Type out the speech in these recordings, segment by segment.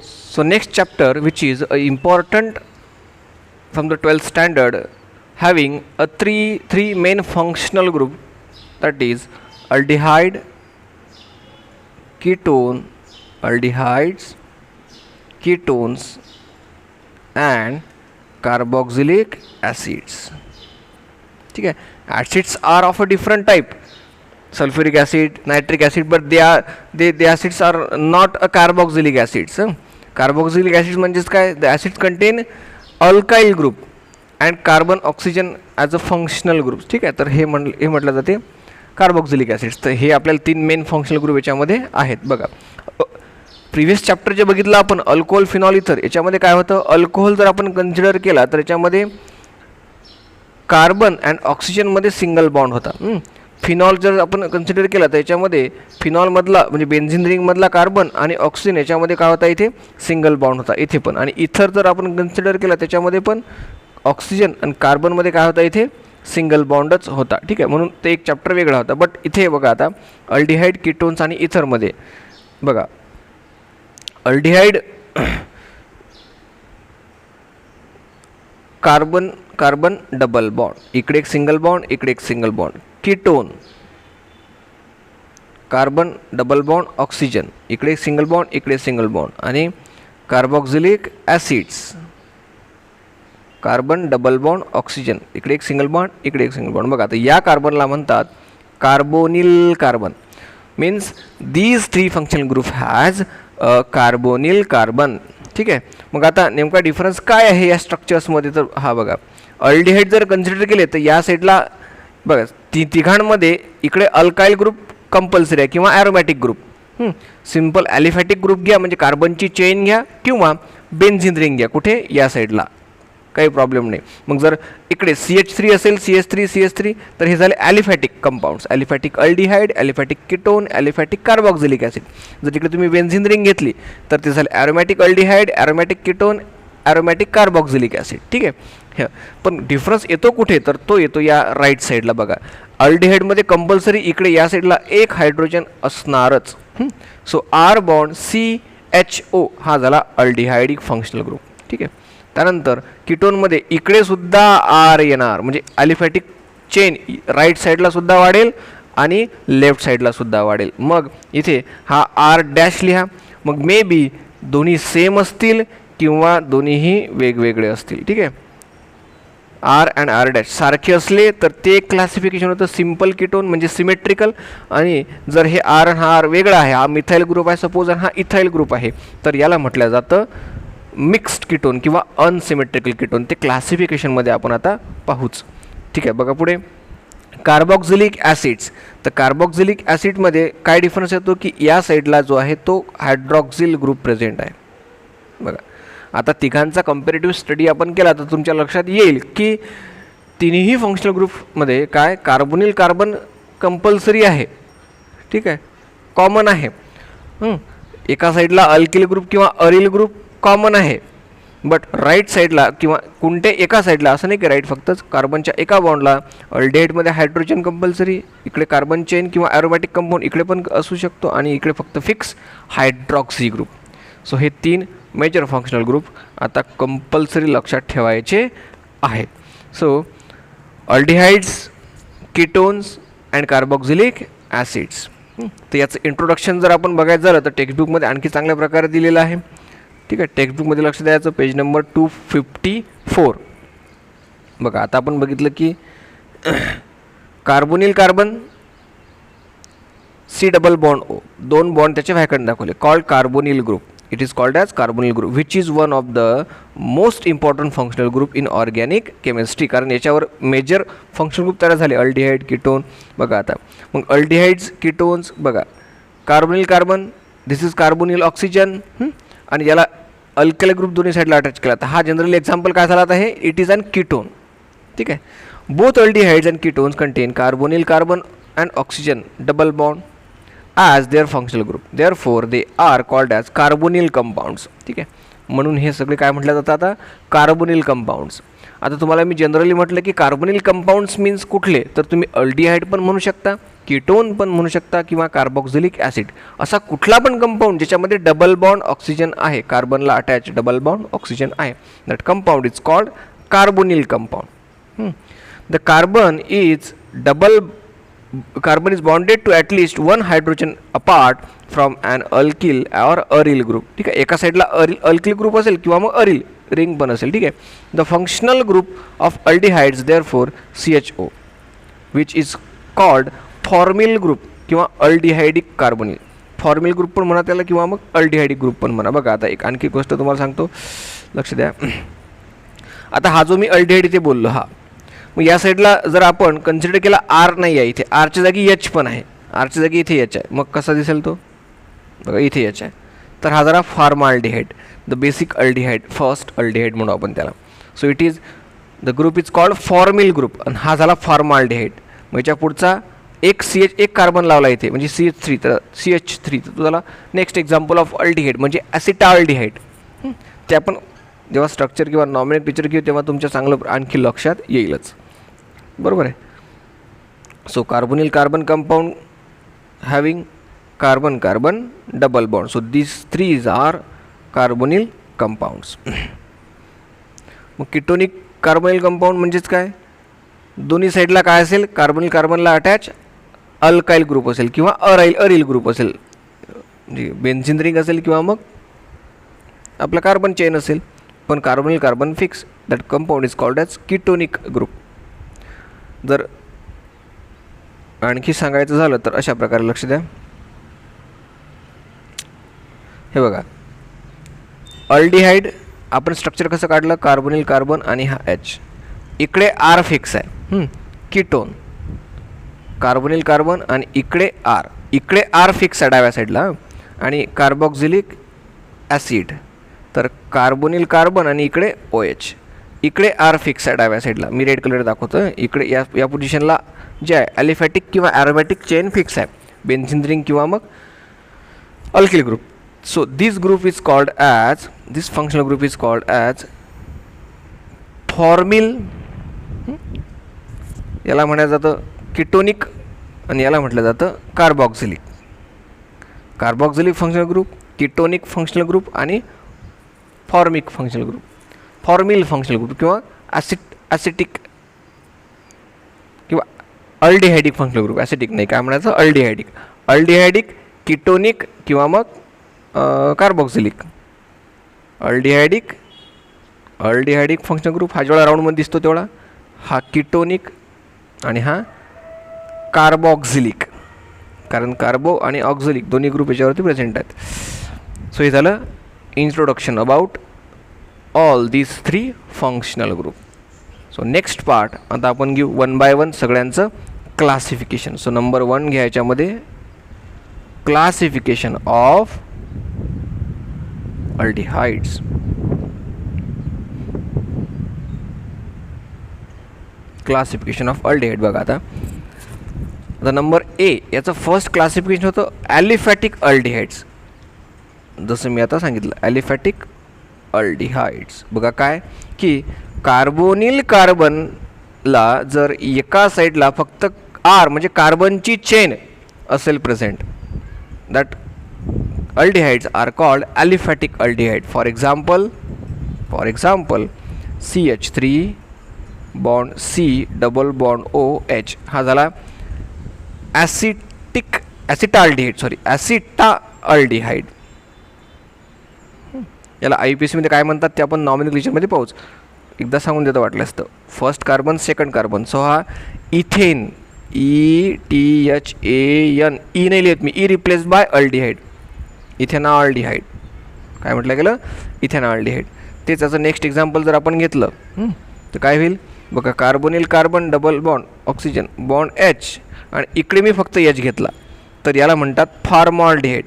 So next chapter, which is important from the 12th standard, having a three main functional group, that is aldehyde, ketone, aldehydes, ketones and carboxylic acids. ठीक है. Acids are of a different type, sulfuric acid, nitric acid, but the acids are not a carboxylic acids. Carboxylic acids म्हणजेच काय, the acids contain alkyl group and carbon oxygen as a functional group. ठीक आहे. तर हे म्हटलं जाते carboxylic acids. तर हे आपल्याला 3 मेन फंक्शनल ग्रुप याच्यामध्ये आहेत. बघा, प्रिव्हियस चॅप्टर जे बघितलं आपण अल्कोहोल, फिनॉल, इथर, याच्यामध्ये काय होतं, अल्कोहोल जर आपण कन्सिडर केला तर याच्यामध्ये कार्बन अँड ऑक्सिजनमध्ये सिंगल बॉन्ड होता. फिनॉल जर आपण कन्सिडर केला तर याच्यामध्ये फिनॉलमधला म्हणजे बेन्झिन रिंगमधला कार्बन आणि ऑक्सिजन याच्यामध्ये काय होता, इथे सिंगल बॉन्ड होता इथे पण. आणि इथर जर आपण कन्सिडर केला त्याच्यामध्ये पण ऑक्सिजन आणि कार्बनमध्ये काय होता, इथे सिंगल बॉन्डच होता. ठीक आहे. म्हणून ते एक चॅप्टर वेगळा होता. बट इथे बघा आता अल्डिहाइड, कीटोन्स आणि इथरमध्ये बघा, aldehyde carbon carbon double bond, इकडे एक सिंगल बॉन्ड, इकडे एक single bond. Ketone carbon double bond oxygen, इकडे एक सिंगल बॉन्ड, इकडे सिंगल बॉन्ड. आणि carboxylic acids carbon double bond oxygen, इकडे एक सिंगल बॉन्ड, इकडे एक सिंगल बॉन्ड. बघा आता या कार्बनला म्हणतात carbonyl carbon. Means these 3 functional group has a carbonyl carbon. ठीक आहे. मग आता नेमका डिफरन्स काय आहे या स्ट्रक्चर्समध्ये, तर हा बघा, अल्डिहाइड जर कन्सिडर केले तर या साईडला बघा तिघांमध्ये इकडे अल्काइल ग्रुप कंपल्सरी आहे किंवा aromatic group. Simple aliphatic group घ्या म्हणजे कार्बनची चेन घ्या किंवा बेन्झिन रिंग घ्या, कुठे या साईडला काही प्रॉब्लेम नाही. मग जर इकडे CH3 असेल, CH3 तर हे झाले aliphatic compounds, aliphatic aldehyde, aliphatic ketone, aliphatic carboxylic acid. जर इकडे तुम्ही बेन्झिन रिंग घेतली तर ते झाले aromatic aldehyde, aromatic ketone, aromatic carboxylic acid. ठीक आहे. पण डिफरन्स येतो कुठे, तर तो येतो या राईट साईडला. बघा, अल्डिहाइडमध्ये कंपल्सरी इकडे या साईडला एक हायड्रोजन असणारच. सो R बॉन्ड CHO हा झाला अल्डिहाइडिक फंक्शनल ग्रुप. ठीक आहे. त्यानंतर कीटोनमध्ये इकडे सुद्धा R येणार, म्हणजे ॲलिफॅटिक चेन राईट साईडला सुद्धा वाढेल आणि लेफ्ट साईडला सुद्धा वाढेल. मग इथे हा R' लिहा. मग मे बी दोन्ही सेम असतील किंवा दोन्हीही वेगवेगळे असतील. ठीक आहे. R अँड R' सारखे असले तर ते एक क्लासिफिकेशन होतं सिम्पल कीटोन म्हणजे सिमेट्रिकल. आणि जर हे R आणि हा R वेगळा आहे, हा मिथाइल ग्रुप आहे सपोज आणि हा इथाइल ग्रुप आहे, तर याला म्हटलं जातं मिक्स्ड कीटोन किंवा अनसिमेट्रिकल कीटोन. ते क्लासिफिकेशनमध्ये आपण आता पाहूच. ठीक आहे. बघा पुढे कार्बोक्सिलिक ॲसिड्स. तर कार्बोक्सिलिक ॲसिडमध्ये काय डिफरन्स येतो की या साईडला जो आहे तो हायड्रॉक्सिल ग्रुप प्रेझेंट आहे. बघा आता तिघांचा कंपॅरेटिव्ह स्टडी आपण केला तर तुमच्या लक्षात येईल की तिन्ही फंक्शनल ग्रुपमध्ये काय कार्बोनिल कार्बन कंपल्सरी आहे. ठीक आहे, कॉमन आहे. एका साईडला अल्किल ग्रुप किंवा अरिल ग्रुप कॉमन आहे. बट राईट साईडला किंवा कोणत्या एका साईडला असं नाही की राईट फक्तच कार्बनच्या एका बॉन्डला अल्डिहाइडमध्ये हायड्रोजन कंपल्सरी, इकडे कार्बन चेन किंवा ॲरोमॅटिक कंपाऊंड इकडे पण असू शकतो आणि इकडे फक्त फिक्स हायड्रॉक्सी ग्रुप. सो हे 3 मेजर फंक्शनल ग्रुप आता कंपल्सरी लक्षात ठेवायचे आहेत. So aldehydes, ketones and carboxylic acids. तर याचं इंट्रोडक्शन जर आपण बघायचं झालं तर टेक्स्टबुकमध्ये आणखी चांगल्या प्रकारे दिलेलं आहे. ठीक आहे. टेक्स्टबुकमध्ये लक्ष द्यायचं, पेज नंबर 254. बघा आता आपण बघितलं की carbonyl carbon C double bond O, 2 bond त्याचे व्हॅकंट दाखवले, called carbonyl group. It is called as carbonyl group which is one of the most important functional group in organic chemistry. कारण याच्यावर major functional group तयार झाले, aldehyde, ketone. बघा आता मग aldehydes, ketones, बघा carbonyl carbon, this is carbonyl oxygen. आणि याला अल्कली ग्रुप दोन्ही साईडला अटॅच केला. तर हा जनरली एक्झाम्पल काय झाला आहे, इट इज अन कीटोन. ठीक आहे. Both aldehydes and ketones content carbonyl carbon and oxygen double bond as their functional group, therefore they are called as carbonyl compounds. ठीक आहे. म्हणून हे सगळे काय म्हटलं जातं आता, कार्बोनिल कंपाऊंड्स. आता तुम्हाला मी जनरली म्हटलं की कार्बोनिल कंपाऊंड्स मीन्स कुठले, तर तुम्ही अल्डिहाइड पण म्हणू शकता, कीटोन पण म्हणू शकता किंवा कार्बॉक्झिलिक ॲसिड, असा कुठला पण कंपाऊंड ज्याच्यामध्ये डबल बॉन्ड ऑक्सिजन आहे, कार्बनला अटॅच डबल बॉन्ड ऑक्सिजन आहे, that compound is called carbonyl compound. The carbon is bonded to at least one hydrogen apart from an alkyl or aryl group. ठीक आहे, एका साईडला अल्किल ग्रुप असेल किंवा मग aril ring पण असेल. ठीक आहे, the functional group of aldehydes therefore CHO which is called formyl group किंवा अल्डिहाइडिक कार्बोनिल. फॉर्मिल ग्रुप पण म्हणा त्याला किंवा मग अल्डिहाइडिक ग्रुप पण म्हणा. बघा आता एक आणखी गोष्ट तुम्हाला सांगतो, लक्ष द्या. आता हा जो मी अल्डिहाइड इथे बोललो, हा मग या साईडला जर आपण कन्सिडर केला आर नाही आहे, इथे आरच्या जागी एच पण आहे, आरच्या जागी इथे एच आहे, मग कसा दिसेल तो, बघा इथे एच आहे, तर हा जरा formaldehyde, the basic aldehyde, first aldehyde म्हणू आपण त्याला. So it is the group is called formyl group, आणि हा झाला फार्माल्डिहाइड. मग याच्या पुढचा एक एक कार्बन लावला इथे म्हणजे CH3, तर CH3 तर झाला नेक्स्ट एक्झाम्पल ऑफ अल्डिहाइड म्हणजे ॲसिटाल्डिहाइड. ते आपण जेव्हा स्ट्रक्चर किंवा नॉमिनेक्लेचर घेऊ तेव्हा तुमच्या चांगलं आणखी लक्षात येईलच, बरोबर आहे. So carbonyl carbon compound having carbon carbon double bond, so this threes are carbonyl compounds. मग किटोनिक कार्बोनिल कंपाऊंड म्हणजेच काय, दोन्ही साईडला काय असेल, कार्बोनिल कार्बनला अटॅच अल्काइल ग्रुप असेल किंवा अरिल ग्रुप असेल, म्हणजे बेन्झिन रिंग असेल किंवा मग आपला कार्बन चेन असेल, पण carbonyl carbon fix, that compound is called as ketonic group. जर आणखी सांगायचं झालं तर अशा प्रकारे लक्ष द्या. हे बघा अल्डिहाइड आपण स्ट्रक्चर कसं काढलं, कार्बोनिल कार्बन आणि हा एच, इकडे आर फिक्स आहे, कीटोन कार्बोनिल कार्बन आणि इकडे आर फिक्स आहे डाव्या साईडला, आणि कार्बॉक्झिलिक ॲसिड, तर कार्बोनिल कार्बन आणि इकडे OH, इकडे आर फिक्स आहे डाव्या साईडला, मी रेड कलर दाखवतो. इकडे या पोझिशनला जे आहे ॲलिफॅटिक किंवा ॲरोमॅटिक चेन फिक्स आहे, बेन्झिन रिंग किंवा मग alkyl group. So this group is called as, this functional group is called as formyl, याला म्हटलं जातं किटोनिक आणि याला म्हटलं जातं carboxylic. Carboxylic functional group, ketonic functional group आणि formic functional group, formyl functional group किंवा ॲसिटिक किंवा अल्डिहाइडिक फंक्शनल ग्रुप. ॲसिटिक नाही, काय म्हणायचं, अल्डिहाइडिक किटोनिक किंवा मग कार्बॉक्झिलिक. अल्डिहाइडिक फंक्शनल ग्रुप हा जेवढा राऊंडमध्ये दिसतो तेवढा, हा किटोनिक आणि हा कार्बॉक्झिलिक, कारण कार्बो आणि ऑक्झिलिक दोन्ही ग्रुप याच्यावरती प्रेझेंट आहेत. सो हे झालं introduction about all these 3 functional group. So next part आता आपण घेऊ वन बाय वन सगळ्यांचं क्लासिफिकेशन. सो नंबर 1 घ्यायच्यामध्ये classification of aldehydes. Classification of aldehyde बघा आता नंबर ए, याचं फर्स्ट क्लासिफिकेशन होतं ॲलिफॅटिक अल्डिहाइड्स. जसं मी आता सांगितलं ॲलिफॅटिक अल्डिहाइड्स. बघा काय की कार्बोनिल कार्बनला जर एका साईडला फक्त आर म्हणजे कार्बनची चेन असेल present, that aldehydes are called aliphatic aldehyde. For example CH3 bond C double bond OH हा झाला ॲसिटाल्डिहाइड. याला IPC मध्ये काय म्हणतात ते आपण नॉमिनक्लेचरमध्ये पाहूच, एकदा सांगून देतो वाटलं असतं. First carbon second carbon, so हा इथेन, ETHAN, ई नाही लिहित मी, ई रिप्लेस बाय अल्डिहाइड, इथेनॉल्डिहाइड. काय म्हटलं गेलं, इथेनॉल्डिहाइड. तेच याचं नेक्स्ट एक्झाम्पल जर आपण घेतलं तर काय होईल बघा, carbonyl carbon double bond oxygen bond H आणि इकडे मी फक्त H घेतला, तर याला म्हणतात फॉर्माल्डिहाइड.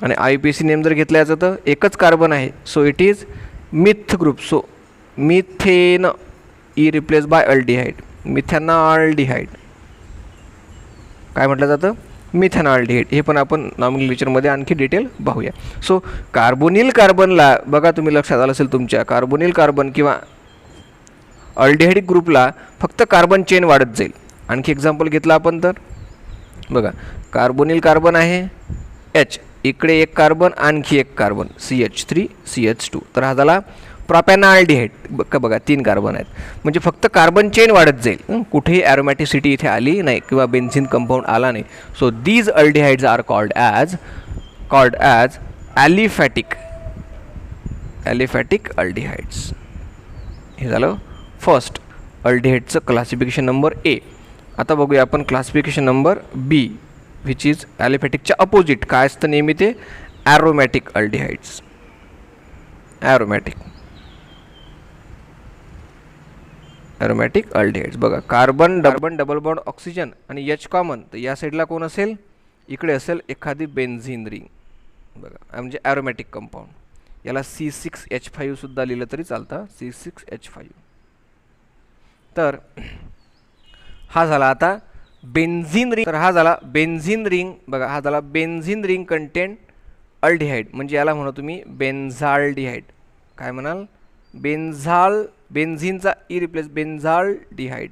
आणि IPC नेम जर घेतला याचं तर एकच कार्बन आहे, so it is meth group. So methane, e replace by aldehyde, methanaldehyde. काय म्हटलं जातं, मिथेनॉल्डिहाइड. हे पण आपण नॉमेनक्लेचरमध्ये आणखी डिटेल पाहूया. सो कार्बोनिल कार्बनला बघा, तुम्ही लक्षात आलं असेल तुमच्या, कार्बोनिल कार्बन किंवा अल्डिहाइडिक ग्रुपला फक्त कार्बन चेन वाढत जाईल. आणखी एक्झाम्पल घेतलं आपण तर बघा, कार्बोनिल कार्बन आहे H, इकडे एक कार्बन, आणखी एक कार्बन CH3 CH2, तर हा झाला प्रोपॅनॉल्डिहाइड. बघा 3 कार्बन आहेत, म्हणजे फक्त कार्बन चेन वाढत जाईल, कुठेही ॲरोमॅटिसिटी इथे आली नाही किंवा बेन्झिन कंपाऊंड आला नाही. So these aldehydes are called as aliphatic aldehydes. हे झालं फर्स्ट अल्डिहाइडचं क्लासिफिकेशन नंबर A. आता बघूया आपण classification number B, which is ॲलिफॅटिकच्या अपोजिट. काय असतं नेहमी ते? Aromatic aldehydes. ॲरोमॅटिक अल्डिहाइड्स बघा, कार्बन डबल बॉन्ड ऑक्सिजन आणि H कॉमन, तर या साईडला कोण असेल? इकडे असेल एखादी बेन्झिन रिंग बघा, म्हणजे ॲरोमॅटिक कंपाऊंड. याला C6H5 सुद्धा लिहिलं तरी चालतं, C6H5. तर हा झाला आता बेन्झिन रिंग. तर हा झाला बेन्झिन रिंग बघा, हा झाला बेन्झिन रिंग कंटेंट अल्डिहाइड, म्हणजे याला म्हणू तुम्ही बेन्झाल्डिहाइड. काय म्हणाल? बेन्झिनचा ई रिप्लेस बेन्झाल्डिहाइड.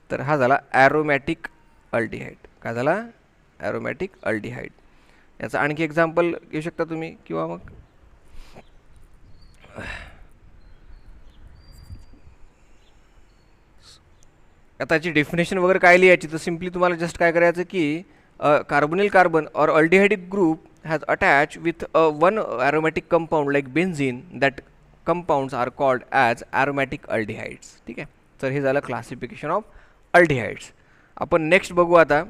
तर हा झाला ॲरोमॅटिक अल्डिहाइड. काय झाला? Aromatic aldehyde. याचा आणखी एक्झाम्पल घेऊ शकता तुम्ही, किंवा मग आता याची डेफिनेशन वगैरे काय लिहायची, तर सिम्पली तुम्हाला जस्ट काय करायचं की कार्बोनिल कार्बन और aldehydic group has attached with one aromatic compound like benzene, that compounds are called as aromatic aldehydes. ठीक आहे, तर हे झालं क्लासिफिकेशन ऑफ अल्डिहाइड्स. आपण नेक्स्ट बघू आता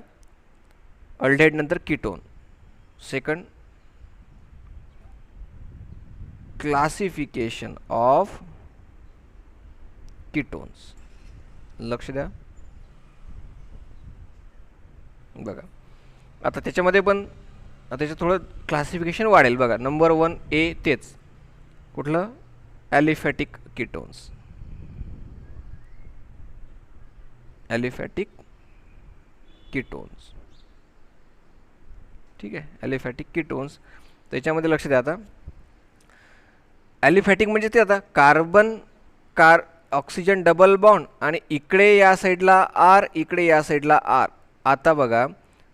अल्डिहाइड नंतर ketone. Second classification of ketones. लक्ष द्या बघा, आता त्याच्यामध्ये पण त्याचं थोडं क्लासिफिकेशन वाढेल बघा. नंबर 1 A तेच कुठलं? Aliphatic ketones. Aliphatic ketones. ठीक आहे, ॲलिफॅटिक कीटोन्स. त्याच्यामध्ये लक्ष द्या आता, ॲलिफॅटिक म्हणजे ते आता कार्बन ऑक्सिजन डबल बॉन्ड आणि इकडे या साईडला R, इकडे या साईडला R. आता बघा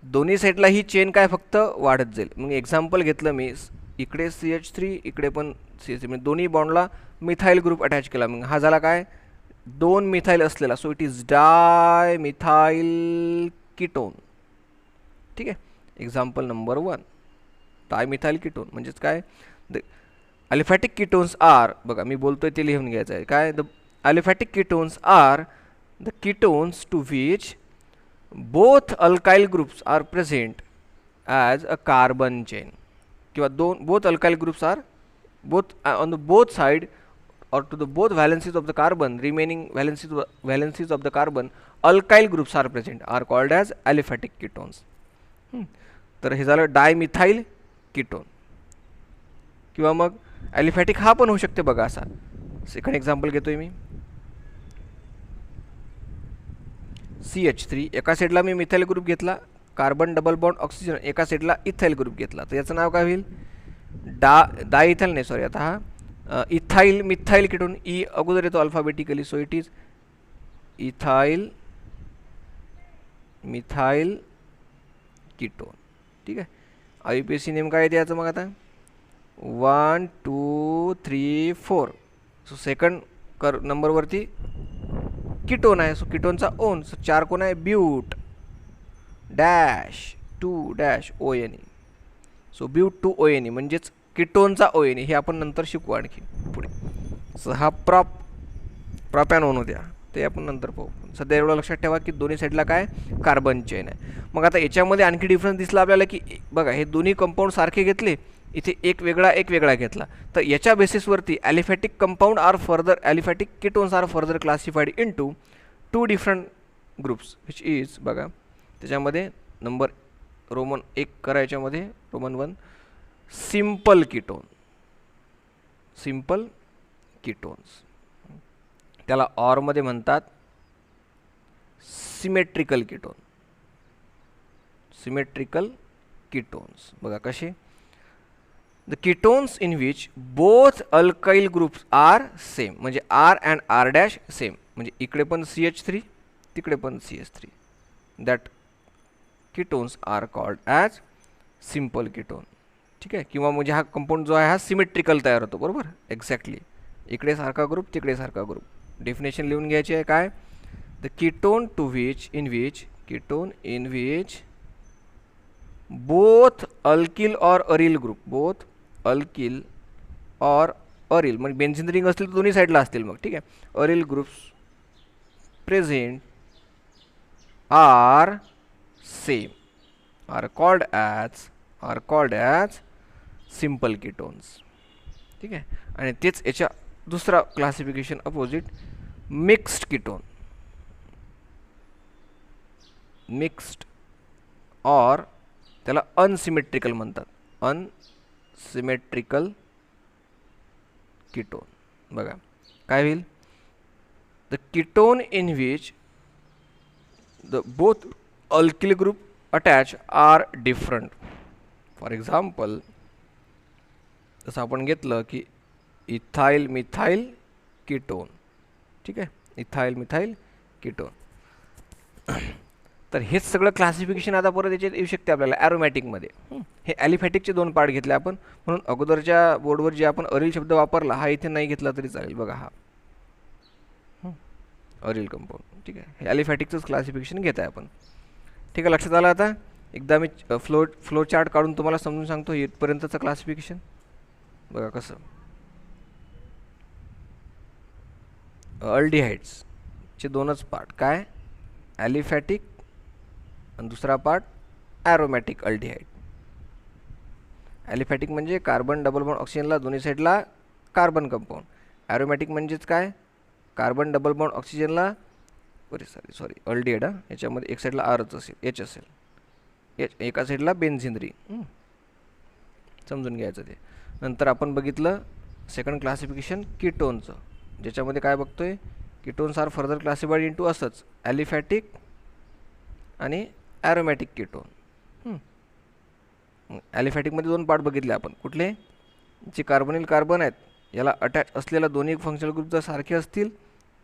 दोन्ही साईडला ही चेन काय फक्त वाढत जाईल. मग एक्झाम्पल घेतलं मी, इकडे CH3, इकडे पण CH3, म्हणजे दोन्ही बॉन्डला मिथाईल ग्रुप अटॅच केला. मग हा झाला काय? 2 मिथाईल असलेला. So it is dimethyl ketone. ठीक आहे, example number 1 dimethyl ketone. म्हणजेच काय? द ॲलिफॅटिक कीटोन्स आर, बघा मी बोलतोय ते लिहून घ्यायचं आहे. काय? The aliphatic ketones are the ketones to which both alkyl groups are present as a carbon chain, किंवा both alkyl groups are on the both side or to the both valencies of the carbon, remaining valencies of the carbon, alkyl groups are present, are called as aliphatic ketones. तर हे झालं dimethyl ketone. किंवा मग aliphatic हा पण होऊ शकते बघा असा. सेकंड एक्झाम्पल घेतोय मी, CH3, एका साईडला मी मिथाईल ग्रुप घेतला, कार्बन डबल बॉन्ड ऑक्सिजन, एका साईडला इथाईल ग्रुप घेतला, तर याचं नाव काय होईल? डायइथाईल नाही, सॉरी, आता हा इथाईल मिथाईल कीटोन. ई अगोदर येतो alphabetically, so it is ethyl methyl ketone. ठीक आहे, IUPAC नेम काय येते याचं? मग आता 1 2 3 4. सो सेकंड नंबरवरती कीटोन आहे, सो कीटोनचा ओन. सो 4 कोण आहे? But dash 2 dash ONE. So but 2 ONE म्हणजेच कीटोनचा ONE. हे आपण नंतर शिकू आणखी पुढे. सो हा प्रॉपॅनोन होत्या, ते आपण नंतर पाहू. सध्या एवढं लक्षात ठेवा की दोन्ही साईडला काय? कार्बन चेन आहे. मग आता याच्यामध्ये आणखी डिफरन्स दिसला आपल्याला की बघा, हे दोन्ही कंपाऊंड सारखे घेतले, इथे एक वेगळा घेतला, तर याच्या बेसिसवरती aliphatic compound are further, aliphatic ketones are further classified into 2 different groups, which is बघा त्याच्यामध्ये नंबर रोमन 1 करायच्यामध्ये रोमन 1 सिम्पल कीटोन्स. त्याला ऑरमध्ये म्हणतात सिमेट्रिकल कीटोन. Symmetrical ketones. बघा कसे, the ketones in which both alkyl groups are same, म्हणजे R and R dash same, म्हणजे इकडे पण CH3 तिकडे पण CH3, that ketones are called as simple ketone. ठीक आहे, किंवा म्हणजे हा कंपाऊंड जो आहे हा सिमेट्रिकल तयार होतो. बरोबर, एक्झॅक्टली इकडे सारखा ग्रुप तिकडे सारखा ग्रुप. डेफिनेशन लिहून घ्यायची आहे काय, the ketone to which in which both alkyl और अरिल ग्रुप, बोथ अल्किल और अरिल म्हणजे बेन्झीन रिंग असतील तर दोन्ही साईडला असतील मग. ठीक आहे, aryl groups present are same are called as simple ketones. ठीक आहे, आणि तेच याच्या दुसरा classification opposite mixed ketone, mixed और त्याला अनसिमेट्रिकल म्हणतात, अनसिमेट्रिकल कीटोन. बघा काय होईल, the ketone in which the both alkyl group attach are different. For example जसं आपण घेतलं की इथाइल मिथाइल कीटोन. ठीक आहे, इथाइल मिथाइल कीटोन. तर हेच सगळं क्लासिफिकेशन आता परत याच्यात येऊ शकते आपल्याला ॲरोमॅटिकमध्ये. हे ॲलिफॅटिकचे दोन पार्ट घेतले आपण, म्हणून अगोदरच्या बोर्डवर जे आपण अरिल शब्द वापरला हा इथे नाही घेतला तरी चालेल. बघा हा अरिल कंपाऊंड. ठीक आहे, हे ॲलिफॅटिकचंच क्लासिफिकेशन घेत आहे आपण. ठीक आहे, लक्षात आलं. आता एकदा मी फ्लो चार्ट काढून तुम्हाला समजून सांगतो इथपर्यंतचं क्लासिफिकेशन. बघा कसं, अल्डिहाइड्सचे दोनच पार्ट, काय ॲलिफॅटिक आणि दुसरा पार्ट ॲरोमॅटिक अल्डिहाइड. ॲलिफॅटिक म्हणजे कार्बन डबल बॉन्ड ऑक्सिजनला दोन्ही साईडला कार्बन कंपाऊंड. ॲरोमॅटिक म्हणजेच काय, कार्बन डबल बॉन्ड ऑक्सिजनला सॉरी अल्डिहाइड, याच्यामध्ये एक साईडला आरच असेल, एच असेल, एच एका साईडला बेन्झीन रिंग. समजून घ्यायचं ते. नंतर आपण बघितलं सेकंड क्लासिफिकेशन कीटोनचं, ज्याच्यामध्ये काय बघतोय, ketones are further classified into असंच ॲलिफॅटिक आणि ॲरोमॅटिक कीटोन. ॲलिफॅटिकमध्ये दोन पार्ट बघितले आपण, कुठले, जे कार्बोनिल कार्बन आहेत याला अटॅच असलेला दोन्ही फंक्शनल ग्रुप जर सारखे असतील,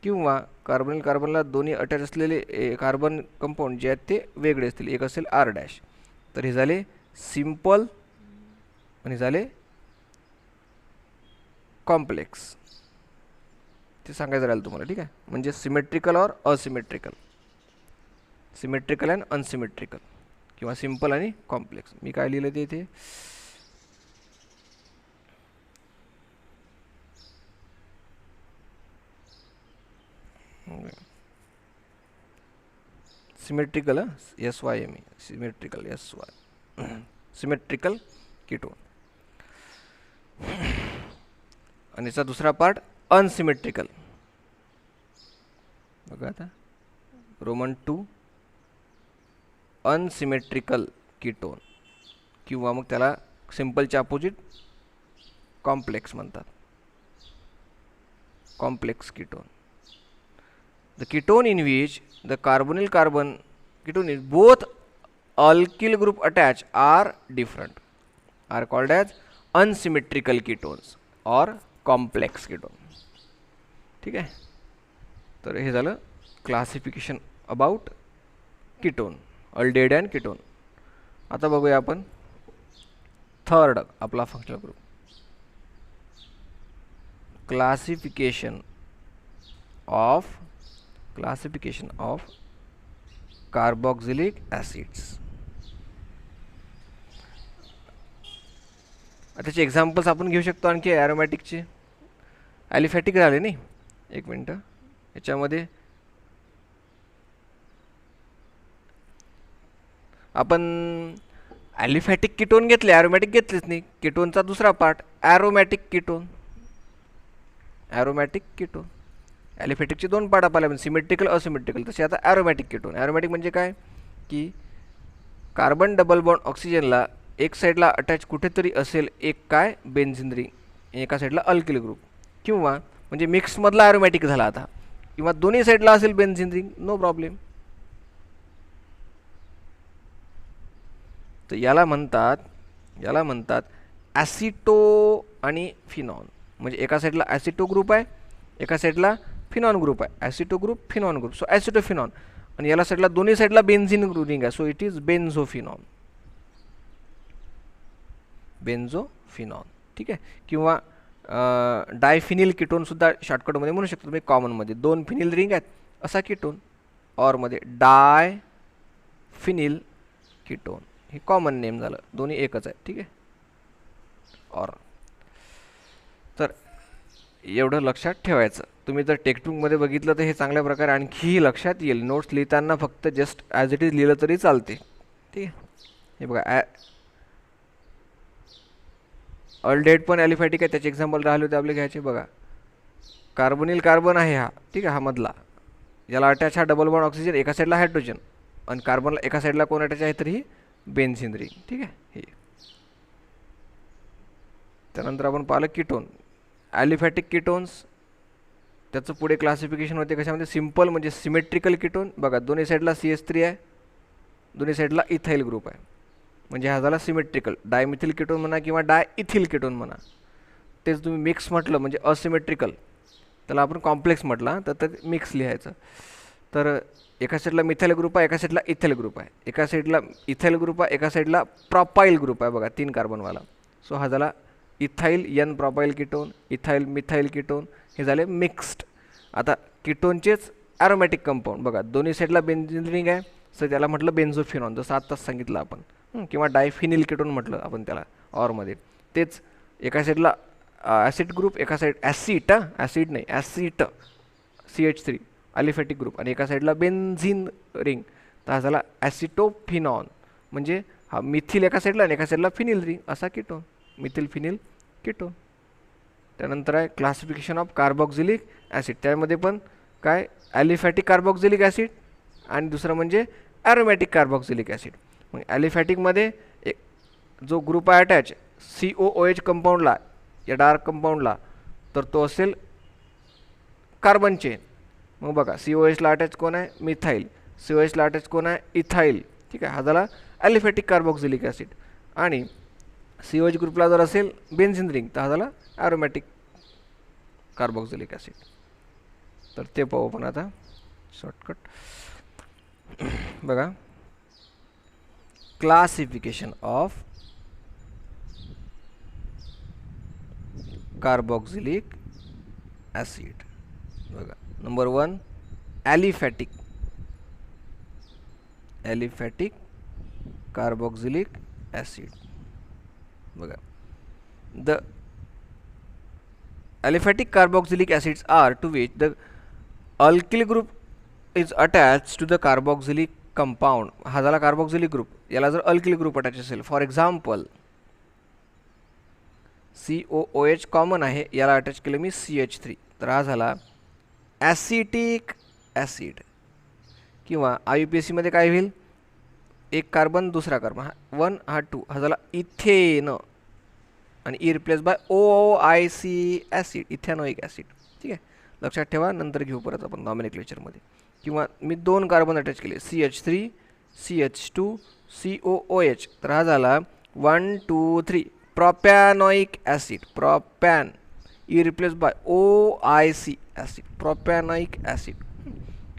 किंवा कार्बोनिल कार्बनला दोन्ही अटॅच असलेले कार्बन कंपाऊंड जे आहेत ते वेगळे असतील, एक असेल R डॅश. तर हे झाले सिम्पल आणि झाले कॉम्प्लेक्स. ते सांगायचं राहिलं तुम्हाला. ठीक आहे, म्हणजे सिमेट्रिकल और असिमेट्रिकल, सिमेट्रिकल अँड अनसिमेट्रिकल, किंवा सिम्पल आणि कॉम्प्लेक्स. मी काय लिहिलं ते इथे, symmetrical SYME, symmetrical symmetrical ketone. आणि याचा दुसरा पार्ट अनसिमेट्रिकल. बघा आता रोमन 2 अनसिमेट्रिकल कीटोन, किंवा मग त्याला सिम्पलच्या अपोजिट कॉम्प्लेक्स म्हणतात, complex ketone. The ketone in which the carbonyl carbon ketone is both alkyl group attach are different are called as unsymmetrical ketones और कॉम्प्लेक्स कीटोन. ठीक आहे, तर हे झालं classification about ketone, aldehyde and ketone. आता बघूया आपण थर्ड आपला functional group, classification of carboxylic acids. त्याचे एक्झाम्पल्स आपण घेऊ शकतो आणखी ॲरोमॅटिकचे. ॲलिफॅटिक राहिले नाही, एक मिनटं, याच्यामध्ये आपण ॲलिफॅटिक कीटोन घेतले, ॲरोमॅटिक घेतलेच नाही. कीटोनचा दुसरा part aromatic ketone, aromatic ketone. ॲलिफॅटिकचे दोन पार्ट आपल्याला सिमेट्रिकल असिमेट्रिकल, तसे आता ॲरोमॅटिक कीटोन. ॲरोमॅटिक म्हणजे काय की कार्बन डबल बॉन्ड ऑक्सिजनला एक साईडला अटॅच कुठेतरी असेल एक काय बेन्झीन रिंग, एका साईडला अल्किल ग्रुप, किंवा म्हणजे मिक्समधला ॲरोमॅटिक झाला आता, किंवा दोन्ही साईडला असेल बेन्झीन रिंग, नो प्रॉब्लेम. तर याला म्हणतात ॲसिटो आणि फिनॉन. म्हणजे एका साईडला ॲसिटो ग्रुप आहे, एका साईडला फिनॉन ग्रुप आहे. ॲसिटो ग्रुप, फिनॉन ग्रुप, सो ॲसिटोफिनॉन. आणि याला साईडला दोन्ही साईडला बेन्झिन रिंग आहे, सो इट इज बेन्झोफिनॉन. बेन्झोफिनॉन, ठीक आहे. किंवा डायफिनिल कीटोनसुद्धा शॉर्टकटमध्ये म्हणू शकतो तुम्ही, कॉमनमध्ये 2 फिनिल रिंग आहेत असा कीटोन, ऑरमध्ये डाय फिनिल कीटोन, हे कॉमन नेम झालं, दोन्ही एकच आहे, ठीक आहे. ऑर. तर एवढं लक्षात ठेवायचं. तुम्ही जर टेक्स्टबुकमध्ये बघितलं तर हे चांगल्या प्रकारे आणखीही लक्षात येईल. नोट्स लिहिताना फक्त जस्ट ॲज इट इज लिहिलं तरी चालते, ठीक आहे. हे बघा, अल्डेट पण ॲलिफॅटिक आहे, त्याचे एक्झाम्पल राहिले होते आपले घ्यायचे. बघा, कार्बोनिल कार्बन आहे हा, ठीक आहे, हा मधला, याला अटॅच हा डबल बॉन्ड ऑक्सिजन, एका साईडला हायड्रोजन, आणि कार्बनला एका साईडला कोण अटॅच आहे तर ही बेन्झिन रिंग, ठीक आहे. हे त्यानंतर आपण पाहिलं कीटोन, ॲलिफॅटिक कीटोन्स. त्याचं पुढे क्लासिफिकेशन होते कशामध्ये, सिम्पल म्हणजे सिमेट्रिकल कीटोन. बघा, दोन्ही साईडला CH3 आहे, दोन्ही साईडला इथाईल ग्रुप आहे, म्हणजे हा झाला सिमेट्रिकल. डायमिथिल कीटोन म्हणा किंवा डायइथिल कीटोन म्हणा. तेच तुम्ही मिक्स म्हटलं म्हणजे असिमेट्रिकल, त्याला आपण कॉम्प्लेक्स म्हटलं, तर मिक्स लिहायचं. तर एका साईडला मिथाईल ग्रुप आहे, एका साईडला इथाईल ग्रुप आहे, एका साईडला इथाईल ग्रुप आहे, एका साईडला प्रॉपाईल ग्रुप आहे. बघा, 3 कार्बनवाला, सो हा झाला ethyl N propyl ketone, ethyl methyl ketone, हे झाले मिक्स्ड. आता कीटोनचेच ॲरोमॅटिक कंपाऊंड. बघा, दोन्ही साईडला बेन्झिन रिंग आहे, सो त्याला म्हटलं बेन्झोफिनॉन, जसं आत्ताच सांगितलं आपण. किंवा डायफिनिल कीटोन म्हटलं आपण त्याला ऑरमध्ये. तेच एका साईडला ॲसिड ग्रुप, एका साईड ॲसिड नाही ॲसिट CH3 ॲलिफॅटिक ग्रुप, आणि एका साईडला बेन्झिन रिंग, तर हा झाला ॲसिटोफिनॉन. म्हणजे हा मिथिल एका साईडला आणि एका साईडला फिनिल रिंग असा कीटोन, मिथिल फिनिल कीटोन. त्यानंतर आहे क्लासिफिकेशन ऑफ कार्बॉक्झिलिक ॲसिड. त्यामध्ये पण काय, ॲलिफॅटिक कार्बॉक्झिलिक ॲसिड आणि दुसरं म्हणजे ॲरोमॅटिक कार्बॉक्झिलिक ॲसिड. मग ॲलिफॅटिकमध्ये एक जो ग्रुप आहे अटॅच COOH कंपाऊंडला, या डार्क कंपाऊंडला, तर तो असेल कार्बन चेन. मग बघा, COHला अटॅच कोण आहे, मिथाईल, COHला अटॅच कोण आहे, इथाईल, ठीक आहे. हा झाला ॲलिफॅटिक कार्बॉक्झिलिक ॲसिड. आणि COH ग्रुपला जर असेल बेन्झिन रिंग, तर हा झाला ॲरोमॅटिक कार्बॉक्झिलिक ॲसिड. तर ते पाहू आपण आता शॉर्टकट. बघा, क्लासिफिकेशन ऑफ कार्बॉक्झिलिक ॲसिड. बघा, नंबर 1 ॲलिफॅटिक कार्बॉक्झिलिक ॲसिड. बघा, the aliphatic carboxylic acids are to which the alkyl group is attach to the carboxylic compound. हा झाला कार्बॉक्झिलिक ग्रुप, याला जर अल्किल ग्रुप अटॅच असेल, फॉर एक्झाम्पल COOH कॉमन आहे, याला attach केलं मी CH3, तर हा झाला ॲसिटिक ॲसिड. किंवा IUPACमध्ये काय होईल, एक कार्बन दुसरा कार्बन, हा 1 हा 2, हा झाला इथेन, आणि replace by OIC acid, ethanoic acid, ठीक आहे. लक्षात ठेवा, नंतर घेऊ परत आपण नॉमेनक्लेचरमध्ये. किंवा मी 2 कार्बन अटॅच केले, CH3 CH2 COOH, तर हा झाला 1 2 3 propanoic acid, propane, replace by OIC acid, propanoic acid.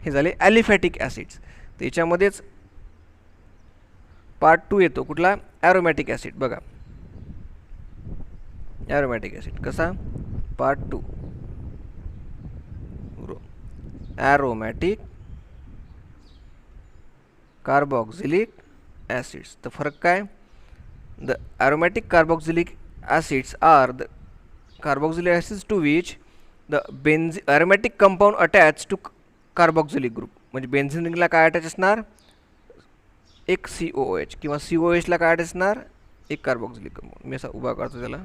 हे झाले ॲलिफॅटिक ॲसिड्स. त्याच्यामध्येच पार्ट 2 येतो, कुठला, ॲरोमॅटिक ॲसिड. बघा, ॲरोमॅटिक ॲसिड कसा, पार्ट 2 ॲरोमॅटिक कार्बॉक्झिलिक ॲसिड्स. तर फरक काय, the aromatic carboxylic acids are the carboxylic acids to which the aromatic compound attach to carboxylic group. म्हणजे बेन्झिन रिंगला काय अटॅच असणार, एक COOH, किंवा COOHला काय अटॅच असणार, एक कार्बॉक्झिलिक कंपाऊंड. मी असा उभा करतो त्याला,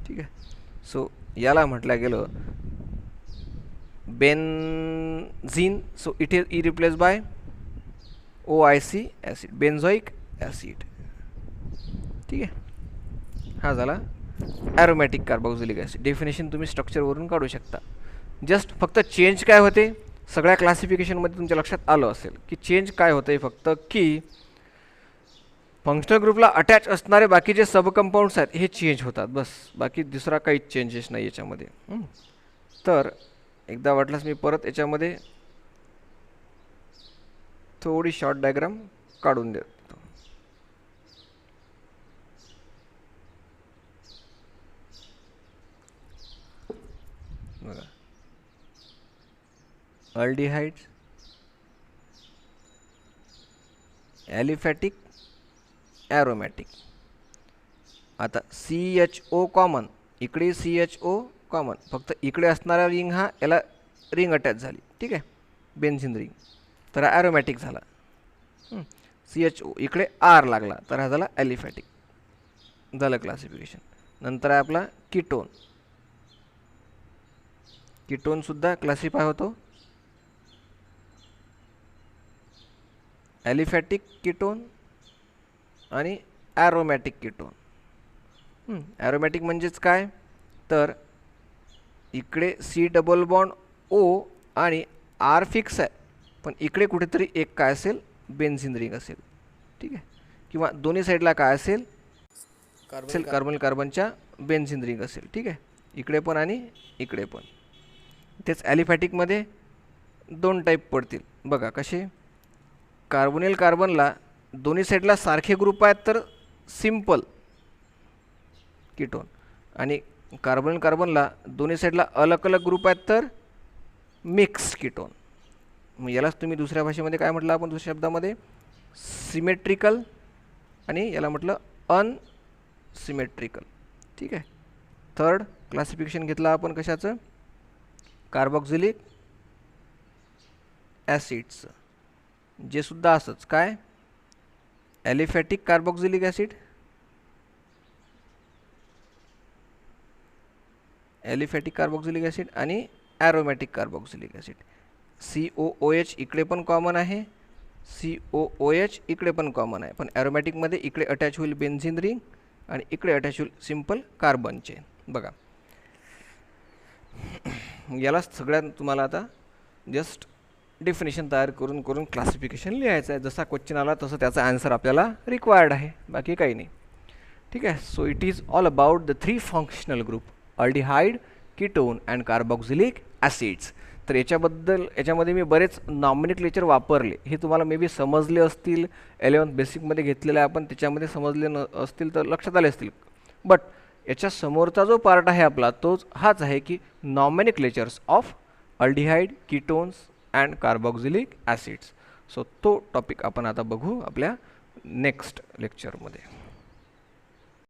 ठीक आहे. सो याला म्हटलं गेलं benzene, so it is replace by OIC acid, benzoic acid, ठीक आहे. हा झाला ॲरोमॅटिक कार्बॉक्झिलिक ॲसिड. डेफिनेशन तुम्ही स्ट्रक्चरवरून काढू शकता. जस्ट फक्त चेंज काय होते, सगळ्या क्लासिफिकेशनमध्ये तुमच्या लक्षात आलं असेल की चेंज काय होतं आहे फक्त की फंक्शनल ग्रुपला अटॅच असणारे बाकीचे सब कंपाऊंड्स आहेत हे चेंज होतात, बस. बाकी दुसरा काहीच चेंजेस नाही याच्यामध्ये. तर एकदा वाटलंच मी परत याच्यामध्ये थोडी शॉर्ट डायग्राम काढून देतो. बघा, अल्डिहाइड्स, ॲलिफॅटिक, ॲरोमॅटिक. आता CHO कॉमन, इकडे CHO कॉमन, फक्त इकडे असणारा रिंग हा याला रिंग अटॅच झाली, ठीक आहे, बेन्झिन रिंग, तर हा ॲरोमॅटिक झाला. CHO इकडे R लागला तर हा झाला ॲलिफॅटिक. झालं क्लासिफिकेशन. नंतर आहे आपला कीटोन. कीटोनसुद्धा क्लासिफाय होतो ॲलिफॅटिक कीटोन आणि ॲरोमॅटिक कीटोन. ॲरोमॅटिक म्हणजेच काय, तर इकडे C डबल बॉन्ड O आणि R फिक्स आहे, पण इकडे कुठेतरी एक काय असेल, बेन्झिन रिंग असेल, ठीक आहे, किंवा दोन्ही साईडला काय असेल, कार्बन कार्बनच्या बेन्झिन रिंग असेल, ठीक आहे, इकडे पण आणि इकडे पण. तेच ॲलिफॅटिकमध्ये दोन टाईप पडतील बघा कसे. कार्बोनिल कार्बनला दोन्ही साईडला सारखे ग्रुप आहेत तर सिम्पल कीटोन, आणि कार्बोनिल कार्बनला दोन्ही साईडला अलग अलग ग्रुप आहेत तर मिक्स कीटोन. मग यालाच तुम्ही दुसऱ्या भाषेमध्ये काय म्हटलं आपण, दुसऱ्या शब्दामध्ये सिमेट्रिकल, आणि याला म्हटलं अनसिमेट्रिकल, ठीक आहे. थर्ड क्लासिफिकेशन घेतलं आपण कशाचं, कार्बॉक्झिलिक ॲसिड्सचं, जे सुद्धा असंच काय, aliphatic carboxylic acid, aliphatic carboxylic acid आणि ॲरोमॅटिक कार्बॉक्झिलिक ॲसिड. COOH इकडे पण कॉमन आहे, COOH इकडे पण कॉमन आहे, पण ॲरोमॅटिकमध्ये इकडे अटॅच होईल बेन्झिन रिंग आणि इकडे अटॅच होईल सिम्पल कार्बन चेन. बघा, याला सगळ्यात तुम्हाला आता जस्ट डेफिनेशन तयार करून करून क्लासिफिकेशन लिहायचं आहे. जसा क्वेश्चन आला तसं त्याचा आन्सर आपल्याला रिक्वायर्ड आहे, बाकी काही नाही, ठीक आहे. So it is all about the 3 functional group, aldehyde, ketone and carboxylic acids. तर याच्यामध्ये मी बरेच नॉमिनिक्लेचर वापरले, हे तुम्हाला मे बी समजले असतील, 11th बेसिकमध्ये घेतलेलं आहे आपण, त्याच्यामध्ये समजले असतील तर लक्षात आले असतील. बट याच्या समोरचा जो पार्ट आहे आपला तोच हाच आहे की nomenclatures of aldehyde, ketones and carboxylic acids. So तो टॉपिक आपण आता बघू आपल्या नेक्स्ट लेक्चरमध्ये.